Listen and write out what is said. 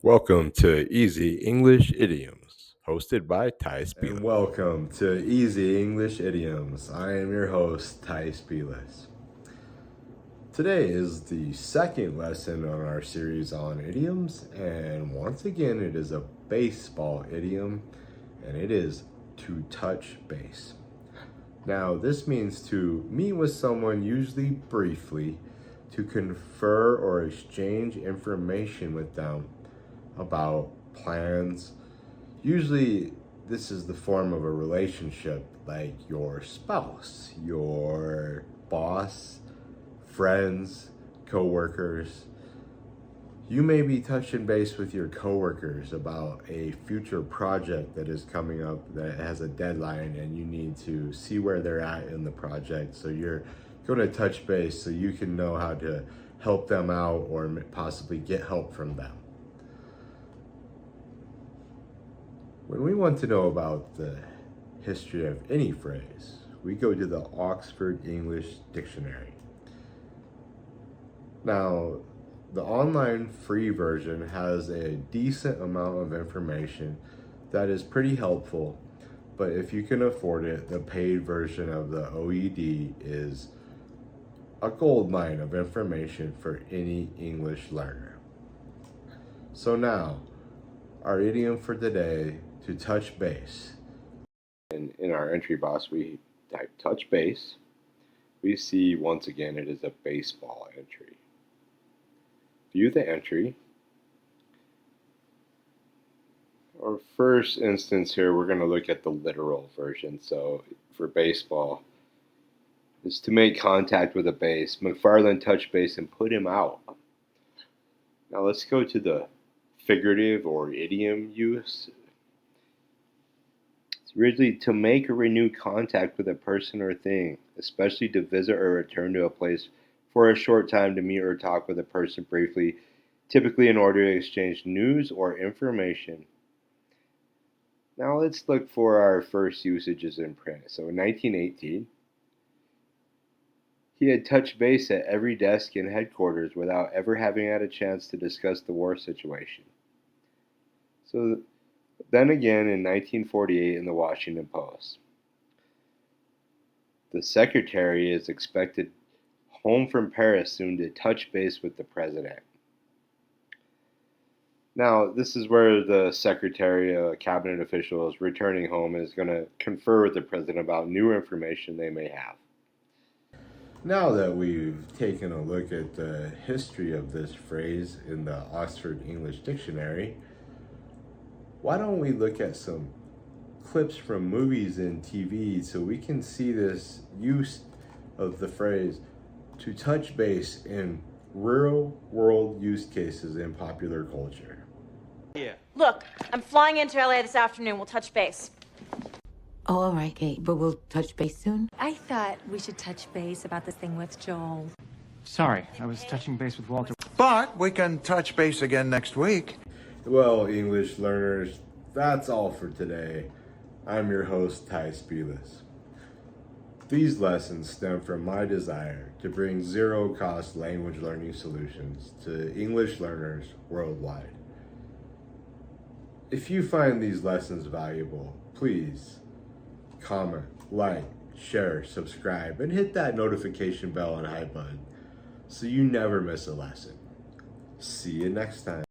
Welcome to Easy English Idioms, hosted by Ty And Spieler. welcome to Easy English Idioms. I am your host, Ty Spieler. Today is the second lesson on our series on idioms, and once again, it is a baseball idiom, and it is to touch base. Now, this means to meet with someone, usually briefly, to confer or exchange information with them about plans. Usually, this is the form of a relationship, like your spouse, your boss, friends, coworkers. You may be touching base with your coworkers about a future project that is coming up that has a deadline, and you need to see where they're at in the project. So you're going to touch base so you can know how to help them out or possibly get help from them. When we want to know about the history of any phrase, we go to the Oxford English Dictionary. Now, the online free version has a decent amount of information that is pretty helpful, but if you can afford it, the paid version of the OED is a goldmine of information for any English learner. So now, our idiom for today, to touch base. In our entry box, we type touch base. We see once again it is a baseball entry. View the entry. Our first instance here, we're going to look at the literal version. So for baseball, is to make contact with a base. McFarland touched base and put him out. Now let's go to the figurative or idiom use. It's really to make or renew contact with a person or thing, especially to visit or return to a place for a short time to meet or talk with a person briefly, typically in order to exchange news or information. Now let's look for our first usages in print. So in 1918, he had touched base at every desk in headquarters without ever having had a chance to discuss the war situation. So then again in 1948 in the Washington Post, the secretary is expected home from Paris soon to touch base with the president. Now, this is where the secretary, a cabinet official, is returning home and is going to confer with the president about new information they may have. Now that we've taken a look at the history of this phrase in the Oxford English Dictionary, why don't we look at some clips from movies and TV so we can see this use of the phrase to touch base in real world use cases in popular culture. Look, I'm flying into LA this afternoon. We'll touch base. Oh, all right, Kate, but we'll touch base soon. I thought we should touch base about this thing with Joel. Sorry, I was touching base with Walter. But we can touch base again next week. Well, English learners, that's all for today. I'm your host, Ty Spieler. These lessons stem from my desire to bring zero-cost language learning solutions to English learners worldwide. If you find these lessons valuable, please comment, like, share, subscribe, and hit that notification bell and hype button so you never miss a lesson. See you next time.